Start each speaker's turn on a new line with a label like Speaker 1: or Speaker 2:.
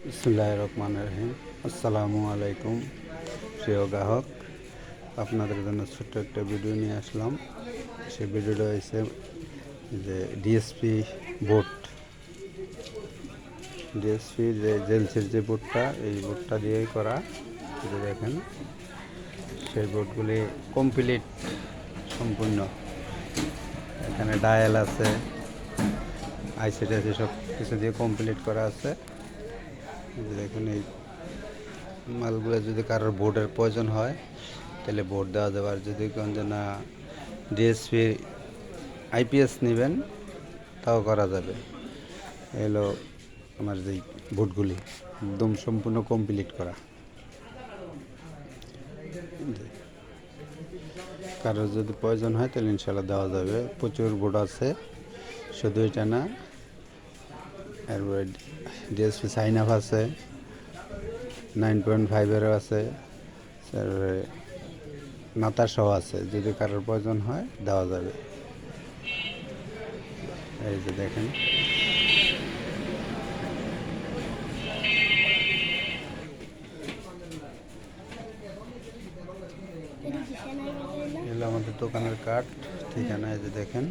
Speaker 1: বিসমিল্লাহির রহমানির রহিম। আসসালামু আলাইকুম প্রিয় গ্রাহক, আপনাদের জন্য ছোট্ট একটা ভিডিও নিয়ে আসলাম। সেই ভিডিওটা হয়েছে যে ডিএসপি বোর্ড, ডিএসপির যে জেলসির যে বোর্ডটা, এই বোর্ডটা দিয়েই করা। যে দেখেন সেই বোর্ডগুলি কমপ্লিট, সম্পূর্ণ। এখানে ডায়াল আছে, আইসিটি আছে, সব কিছু দিয়ে কমপ্লিট করা আছে। দেখুন এই মালগুলো যদি কারোর বোর্ডের প্রয়োজন হয় তাহলে বোর্ড দেওয়া যাবে। আর যদি কোন যে না ডিএসপি আইপিএস নেবেন তাও করা যাবে। এলো আমার যেই বোর্ডগুলি একদম সম্পূর্ণ কমপ্লিট করা। কারোর যদি প্রয়োজন হয় তাহলে ইনশাল্লাহ দেওয়া যাবে। প্রচুর বোর্ড আছে, শুধু এটা না, এরপরে ডিএসপি সাইন আপ আছে, 9.5-এরও আছে, নাতার সহ আছে। যদি কারোর প্রয়োজন হয় দেওয়া যাবে। এই যে দেখেন এগুলো আমাদের দোকানের কার্ড, ঠিকানা এই যে দেখেন।